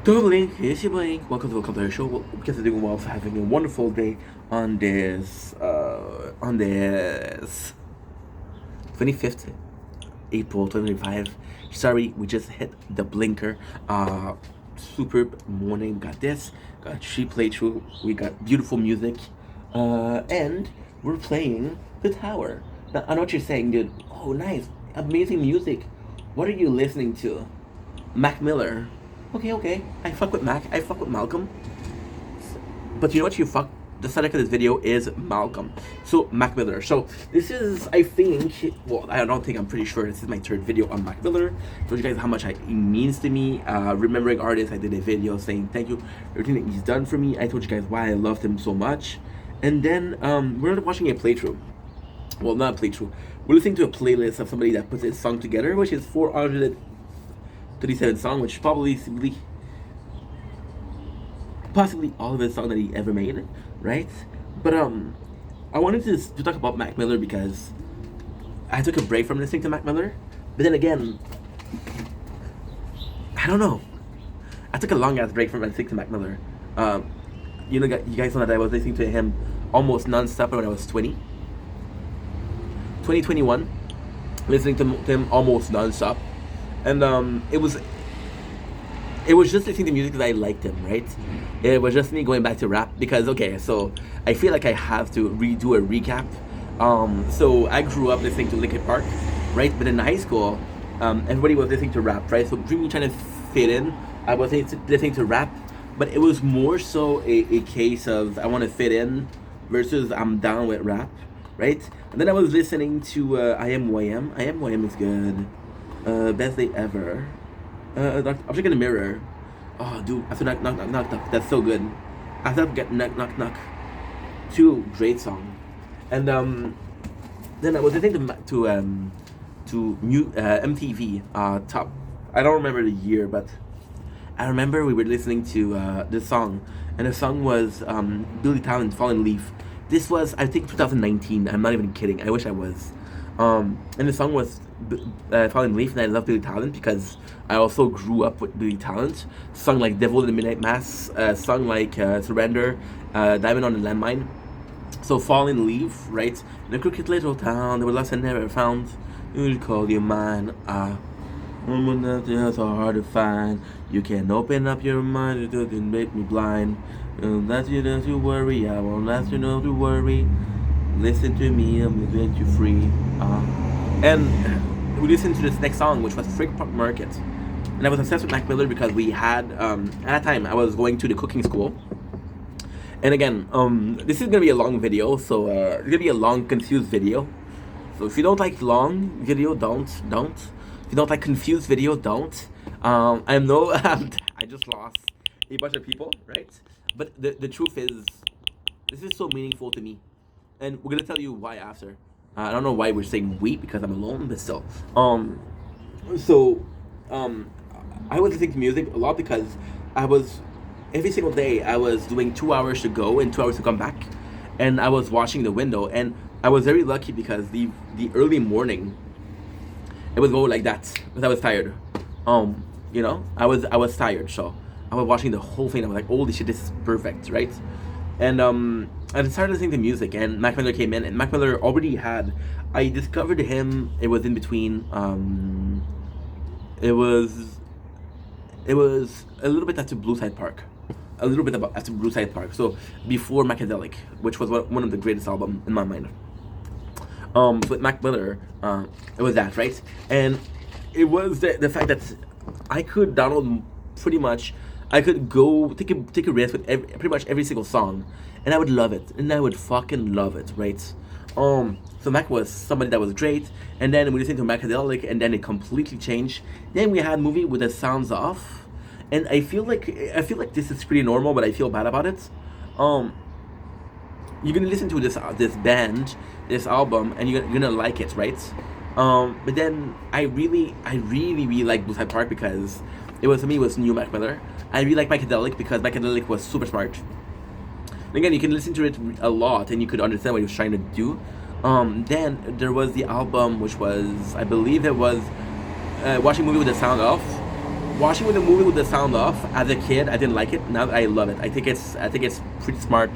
Doubling, here's your Blink. Welcome to our show. Because you're doing well, for having a wonderful day on this 25th April 2025. Sorry, we just hit the blinker. Superb morning. Got this. Got cheap playthrough. We got beautiful music. And we're playing The Tower. Now, I know what you're saying, dude. Oh, nice. Amazing music. What are you listening to? Mac Miller. Okay. I fuck with Mac. I fuck with Malcolm. But you know what? You fuck. The subject of this video is Malcolm. So Mac Miller. So this is, I think, well, I don't think, I'm pretty sure this is my third video on Mac Miller. Told you guys how much he means to me. Remembering artists. I did a video saying thank you for everything that he's done for me. I told you guys why I loved him so much. And then we're watching a playthrough. Well, not a playthrough. We're listening to a playlist of somebody that puts his song together, which is 437 songs, which is possibly all of his songs that he ever made, right? But I wanted to talk about Mac Miller because I took a break from listening to Mac Miller, but then again, I don't know. I took a long ass break from listening to Mac Miller. You guys know that I was listening to him almost non-stop when I was 2021, listening to him almost non-stop, and it was just listening to music that I liked him, right? It was just me going back to rap because, okay, so I feel like I have to redo a recap. So I grew up listening to Linkin Park, right? But in high school, everybody was listening to rap, right? So me trying to fit in, I was listening to rap, but it was more so a case of I want to fit in versus I'm down with rap, right? And then I was listening to I Am Who I Am. I Am Who I Am is good. Best Day Ever. Object in the Mirror. Oh, dude, after knock, that's so good. After get knock. Two great song. And then I was listening to new MTV top. I don't remember the year, but I remember we were listening to this song, and the song was Billy Talent, Fallen Leaf. This was, I think, 2019. I'm not even kidding. I wish I was. And the song was Fallen Leaf, and I love Billy Talent because I also grew up with Billy Talent. Sung like Devil in the Midnight Mass, sung like Surrender, Diamond on the Landmine. So Fallen Leaf, right? In a crooked little town, there were lost and never found. You'd call you mine. Nothing so hard to find. You can open up your mind, it doesn't make me blind. That's you, don't you worry, I won't ask you not to worry. Listen to me, I'm gonna make you free. And we listened to this next song, which was Frick Park Market. And I was obsessed with Mac Miller because we had, at that time, I was going to the cooking school. And again, this is gonna be a long video, so it's gonna be a long, confused video. So if you don't like long video, don't. If you don't like confused video, don't. I know I just lost a bunch of people, right? But the truth is, this is so meaningful to me. And we're gonna tell you why after. I don't know why we're saying we because I'm alone, but still. I was listening to music a lot because every single day I was doing 2 hours to go and 2 hours to come back, and I was watching the window, and I was very lucky because the early morning, it was going like that because I was tired. I was tired, so I was watching the whole thing. I was like, holy shit, this is perfect, right? And I started listening to music, and Mac Miller came in, and Mac Miller already had. I discovered him. It was in between. It was a little bit after Blue Side Park, after Blue Side Park. So before Macadelic, which was one of the greatest albums in my mind. With Mac Miller, it was that, right? And it was the fact that I could download pretty much. I could go take a risk with pretty much every single song, and I would love it, and I would fucking love it, right? So Mac was somebody that was great, and then we listened to Macadelic, and then it completely changed. Then we had movie with the sounds off, and I feel like this is pretty normal, but I feel bad about it. You're gonna listen to this band, this album, and you're gonna like it, right? But then I really like Blue Side Park because it was, to me, it was new Mac Miller. I really like Macadelic because Macadelic was super smart. And again, you can listen to it a lot and you could understand what he was trying to do. Then there was the album, which was, I believe it was watching a movie with the sound off. Watching with the movie with the sound off as a kid, I didn't like it. Now I love it. I think it's pretty smart.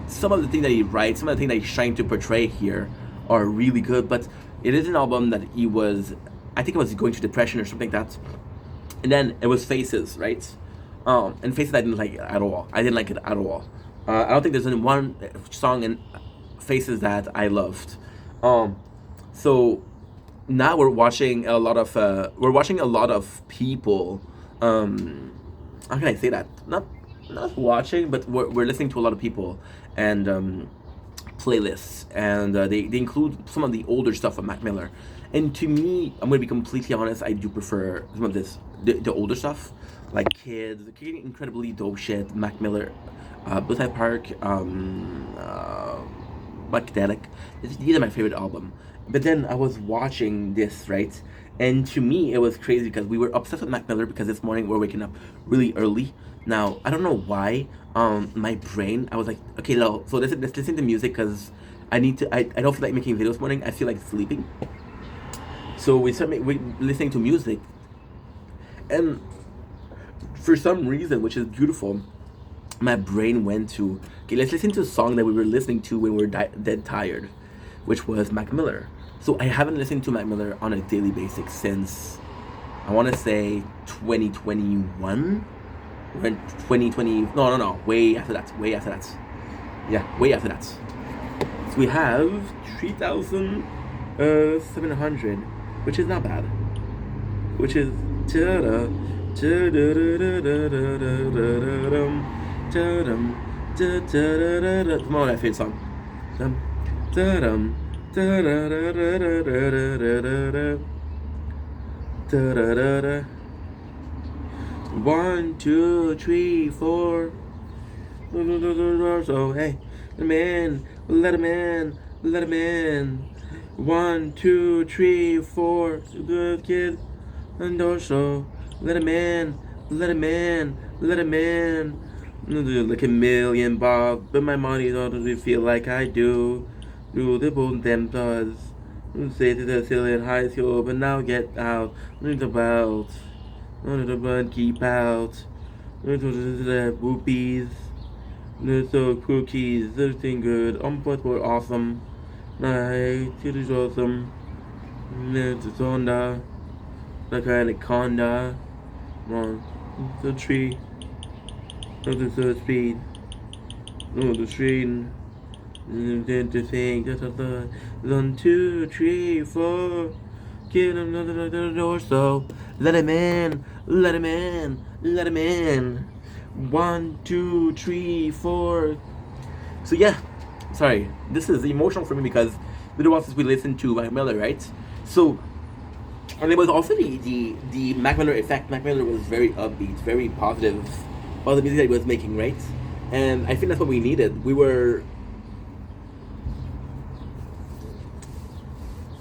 Some of the things that he writes, some of the things that he's trying to portray here, are really good. But it is an album that he was, I think it was going through depression or something like that. And then it was Faces, right? And Faces I didn't like it at all. I didn't like it at all. I don't think there's only one song in Faces that I loved. So now we're watching a lot of people. How can I say that? Not watching, but we're listening to a lot of people and playlists, and they include some of the older stuff of Mac Miller. And to me, I'm gonna be completely honest, I do prefer some of the older stuff, like Kids, incredibly dope shit, Mac Miller, Bullseye Park, Buckdelic. These are my favorite album. But then I was watching this, right? And to me, it was crazy because we were obsessed with Mac Miller because this morning we're waking up really early. Now, I don't know why, my brain, I was like, okay, no, so let's listen to music because I don't feel like making videos this morning. I feel like sleeping. So we listening to music. And for some reason, which is beautiful, my brain went to, okay, let's listen to a song that we were listening to when we were dead tired, which was Mac Miller. So I haven't listened to Mac Miller on a daily basis since, I want to say 2021, when 2020, no, way after that. Yeah, way after that. So we have 3,700, which is not bad. Which is come on, that favorite song. One, two, three, four. So hey, let him in. 1, 2, 3, 4. Good kid, and also let him in. Like a million bob, but my money don't feel like I do. Do the boom them does. Say to the silly in high school, but now get out. Learn the belt. Learn the bun, keep out. Learn the boopies. Learn the cookies. Everything good. But we're awesome. Night, it is awesome. Learn the sonda. Like anaconda. On the tree. Learn the third speed. Learn the street. To think that 1, 2, 3, 4. Get another door, so let him in. 1, 2, 3, 4. So yeah, sorry, this is emotional for me because we don't want we listen to Mac Miller, right? So, and it was also the Mac Miller effect. Mac Miller was very upbeat, very positive about the music that he was making, right? And I think that's what we needed. We were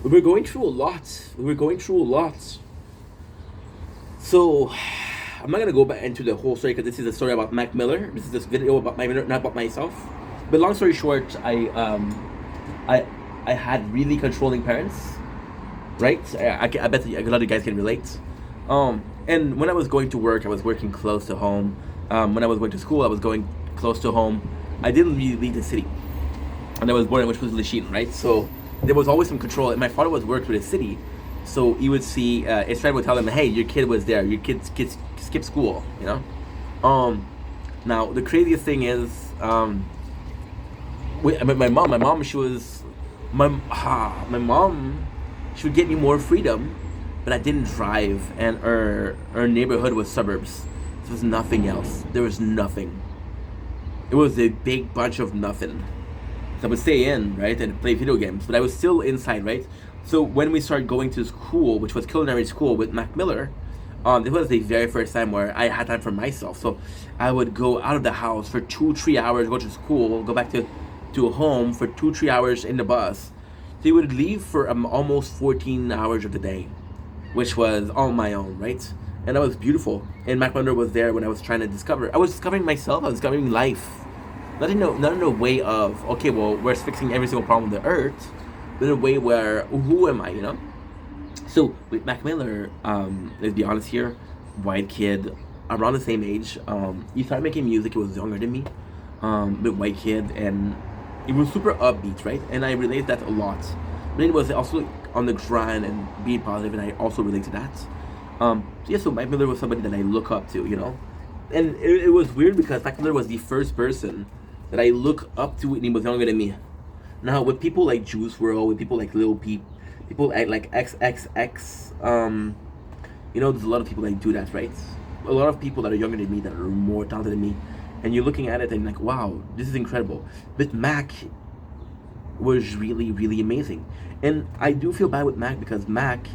going through a lot. So, I'm not gonna go back into the whole story because this is a story about Mac Miller. This is this video about Mac Miller, not about myself. But long story short, I had really controlling parents, right? I bet a lot of you guys can relate. And when I was going to work, I was working close to home. When I was going to school, I was going close to home. I didn't really leave the city, and I was born in which was Lachine, right? So there was always some control. And my father was worked with the city, so he would see his friend would tell him, "Hey, your kid was there. Your kid skipped school," you know. Now the craziest thing is, my mom, she would get me more freedom, but I didn't drive, and our neighborhood was suburbs. There was nothing else. There was nothing. It was a big bunch of nothing. So I would stay in, right, and play video games, but I was still inside, right? So when we started going to school, which was culinary school with Mac Miller, it was the very first time where I had time for myself. So I would go out of the house for 2-3 hours, go to school, go back to home for 2-3 hours in the bus. So you would leave for almost 14 hours of the day, which was on my own, right? And that was beautiful. And Mac Miller was there when I was trying to discover. I was discovering myself. I was discovering life. Not in a way of, okay, well, we're fixing every single problem on the earth, but in a way where, who am I, you know? So with Mac Miller, let's be honest here, white kid, around the same age. He started making music. He was younger than me, the white kid, and it was super upbeat, right? And I relate that a lot. But then it was also on the grind and being positive, and I also relate to that. So yeah, so Mac Miller was somebody that I look up to, you know, and it was weird because Mac Miller was the first person that I look up to, and he was younger than me. Now with people like Juice WRLD, with people like Lil Peep, people like XXX, you know, there's a lot of people that do that, right? A lot of people that are younger than me that are more talented than me, and you're looking at it and like, wow, this is incredible. But Mac was really, really amazing, and I do feel bad with Mac because Mac,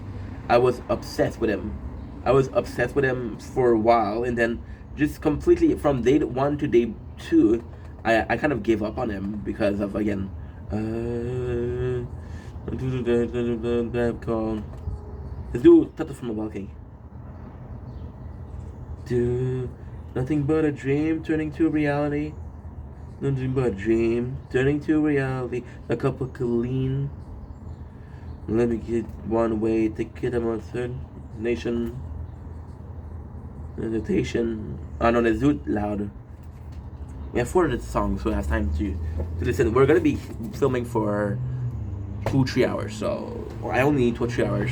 I was obsessed with him. I was obsessed with him for a while, and then just completely from day one to day two, I kind of gave up on him because of again, called. Let's do Tata from the Balcony. Do nothing but a dream turning to reality. Nothing but a dream turning to reality. A cup of Colleen. Let me get one way to get them on third nation. Meditation. Oh no, let's do it louder. We have 400 songs, so we have time to listen. We're gonna be filming for 2-3 hours, so I only need 2 or 3 hours.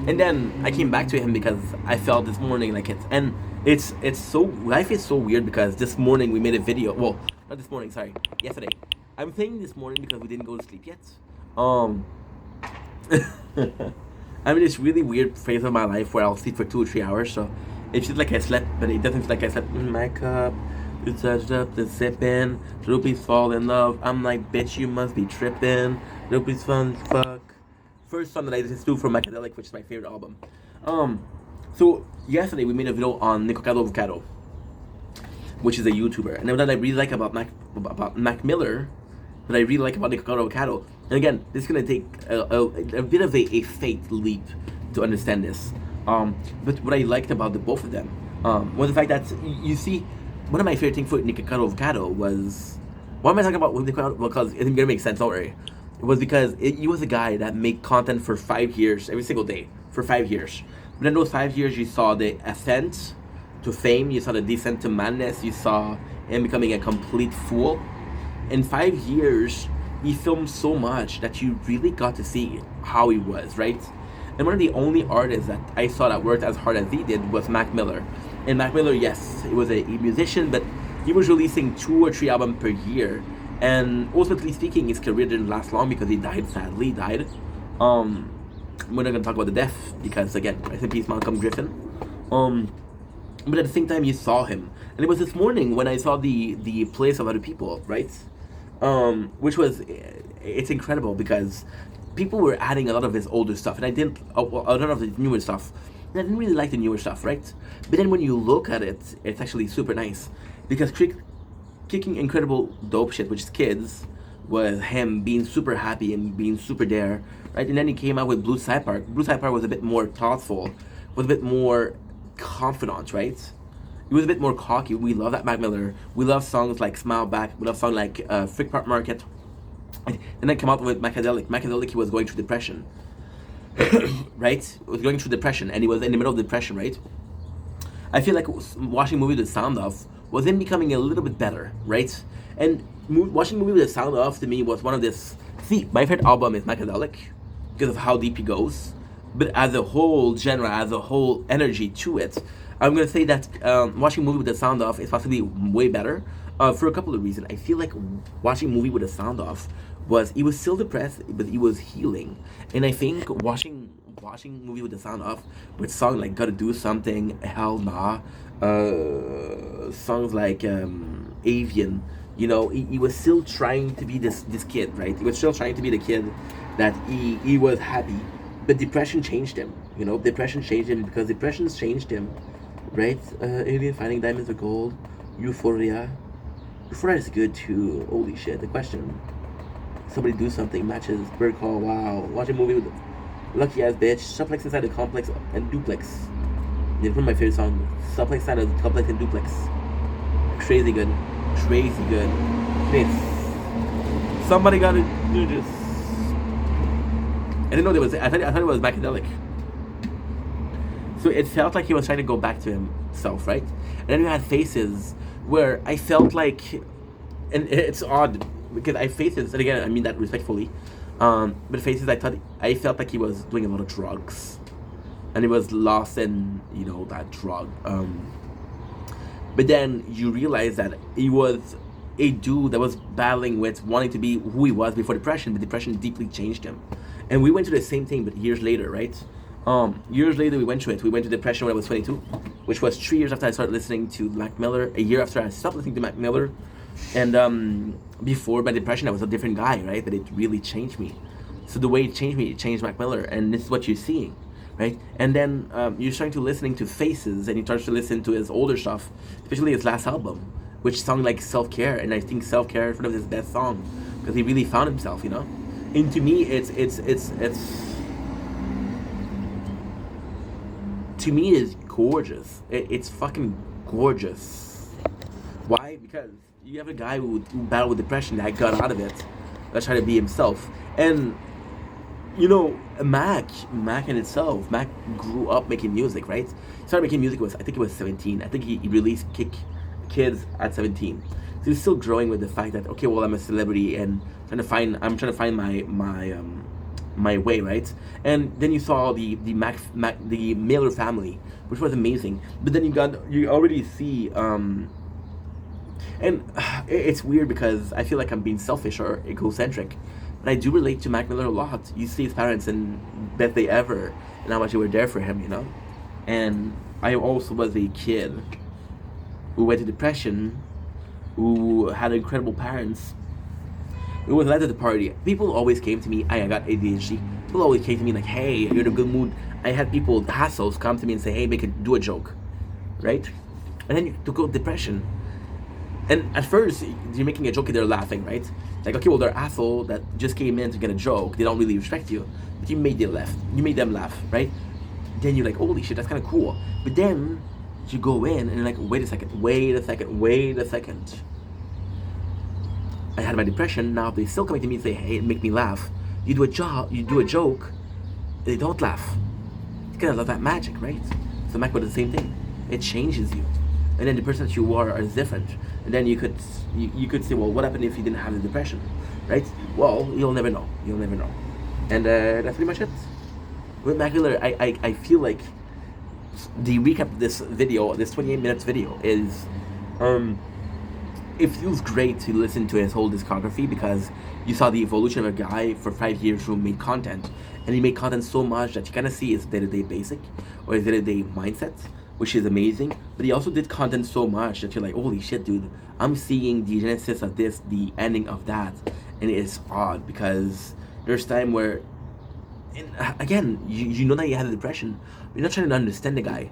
And then I came back to him because I felt this morning like it's so life is so weird because this morning we made a video. Well, not this morning, sorry, yesterday. I'm saying this morning because we didn't go to sleep yet. I'm in this really weird phase of my life where I'll sleep for 2 or 3 hours, so it feels like I slept, but it doesn't feel like I slept. My cup, you touched up the sipping. Rupees fall in love. I'm like, bitch, you must be tripping. Rupees fun fuck. First song that I listened to from Macadelic, which is my favorite album. So yesterday we made a video on Nicocado Avocado, which is a YouTuber, and what I really like about Mac Miller, that I really like about Nicocado Avocado, and again, this is gonna take a bit of a faith leap to understand this. But what I liked about the both of them was the fact that you see, one of my favorite things for Nicocado Avocado was, why am I talking about Nicocado? Because it's gonna make sense, don't worry. It was because he was a guy that made content for 5 years, every single day, for 5 years. But in those 5 years, you saw the ascent to fame, you saw the descent to madness, you saw him becoming a complete fool. In 5 years, he filmed so much that you really got to see how he was, right? And one of the only artists that I saw that worked as hard as he did was Mac Miller. And Mac Miller, yes, he was a musician, but he was releasing 2 or 3 albums per year. And ultimately speaking, his career didn't last long because he died, sadly, died. We're not gonna talk about the death because again, rest in peace, Malcolm Griffin. But at the same time, you saw him, and it was this morning when I saw the place of other people, right? Which was, it's incredible because people were adding a lot of his older stuff, and I didn't, a lot of his newer stuff. And I didn't really like the newer stuff, right? But then when you look at it, it's actually super nice because kicking incredible dope shit, which is Kids, was him being super happy and being super there, right? And then he came out with Blue Side Park. Blue Side Park was a bit more thoughtful, was a bit more confident, right? He was a bit more cocky. We love that Mac Miller. We love songs like Smile Back. We love songs like Frick Park Market. And then come out with Macadelic. Macadelic, he was going through depression, right? He was going through depression, and he was in the middle of depression, right? I feel like watching movie with the sound off was him becoming a little bit better, right? And watching movie with the sound off to me was one of this. See, my favorite album is Macadelic because of how deep he goes, but as a whole genre, as a whole energy to it, I'm gonna say that watching movie with the sound off is possibly way better for a couple of reasons. I feel like watching movie with the sound off he was still depressed, but he was healing, and I think watching movie with the sound off with songs like Gotta Do Something, Hell Nah, songs like Avian, you know, he was still trying to be this kid, right? He was still trying to be the kid that he was happy, but depression changed him, you know. Depression changed him because depression's changed him, right? Alien Finding Diamonds or Gold, Euphoria is good too. Holy shit, The Question, Somebody Do Something, Matches, Bird Call, wow. Watch a movie with Lucky Ass Bitch, Suplex Inside the Complex and Duplex. It's one of my favorite songs. Suplex Inside the Complex and Duplex. Crazy good. Crazy good. Please. Somebody gotta do this. I didn't know there was. I thought it was Macadelic. So it felt like he was trying to go back to himself, right? And then you had Faces where I felt like, and it's odd because I Faces, and again I mean that respectfully, but Faces I felt like he was doing a lot of drugs, and he was lost in that drug. But then you realize that he was a dude that was battling with wanting to be who he was before depression, but depression deeply changed him. And we went through the same thing, but years later, right? Years later, we went through it. We went to depression when I was 22, which was 3 years after I started listening to Mac Miller, a year after I stopped listening to Mac Miller. And before my depression, I was a different guy, right? But it really changed me. So the way it changed me, it changed Mac Miller. And this is what you're seeing, right? And then you're starting to listening to Faces, and you start to listen to his older stuff, especially his last album, which sounded like Self-Care. And I think Self-Care is one of his best songs because he really found himself, And to me, to me is gorgeous. It's fucking gorgeous. Why? Because you have a guy who battled with depression that got out of it, that's trying to be himself. And Mac in itself, Mac grew up making music, right? He started making music I think he was 17. I think he released Kids at 17. So he's still growing with the fact that, okay, well, I'm a celebrity and I'm trying to find my way, right? And then you saw the Miller family, which was amazing. But then you already see, and it's weird because I feel like I'm being selfish or egocentric, but I do relate to Mac Miller a lot. You see his parents and best they ever, and how much they were there for him, And I also was a kid who went to depression, who had incredible parents. It was led to the party. People always came to me. I got ADHD. People always came to me like, "Hey, you're in a good mood." I had people, hassles, come to me and say, "Hey, do a joke," right? And then you took out depression. And at first, you're making a joke and they're laughing, right? Like, okay, well, they're asshole that just came in to get a joke. They don't really respect you, but you made them laugh, right? Then you're like, "Holy shit, that's kind of cool." But then you go in and you're like, wait a second. I had my depression. Now they're still coming to me and say, "Hey, make me laugh." You do a joke, they don't laugh. You gotta love that magic, right? So Mac was the same thing. It changes you, and then the person that you are is different. And then you could say, well, what happened if you didn't have the depression, right? Well, you'll never know. And that's pretty much it. With Mac Miller, I feel like the recap of this video, this 28 minutes video, is it feels great to listen to his whole discography because you saw the evolution of a guy for 5 years who made content, and he made content so much that you kind of see his day-to-day basic or his day-to-day mindset, which is amazing. But he also did content so much that you're like, holy shit, dude, I'm seeing the genesis of this, the ending of that, and it's odd because there's time where, and again, you know that you had a depression. You're not trying to understand the guy.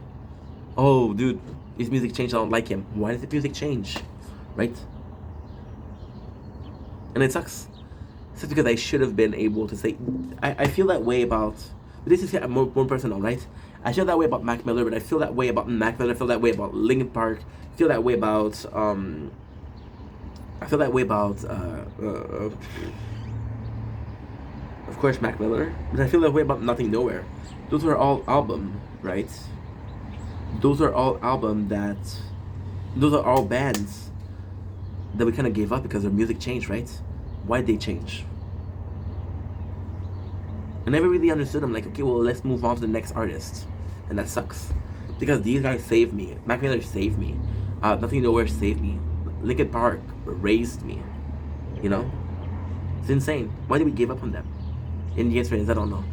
Oh, dude, his music changed. I don't like him. Why did the music change? Right? And it sucks. It's because I should have been able to say. I feel that way about. But this is more personal, right? I feel that way about Mac Miller, but I feel that way about Mac Miller. I feel that way about Linkin Park. I feel that way about. I feel that way about. Of course, Mac Miller. But I feel that way about Nothing Nowhere. Those are all album, right? Those are all bands that we kind of gave up because their music changed, right? Why'd they change? I never really understood. I'm like, okay, well, let's move on to the next artist. And that sucks. Because these guys saved me. Mac Miller saved me. Nothing Nowhere saved me. Linkin Park raised me. It's insane. Why did we give up on them? And the answer is, I don't know.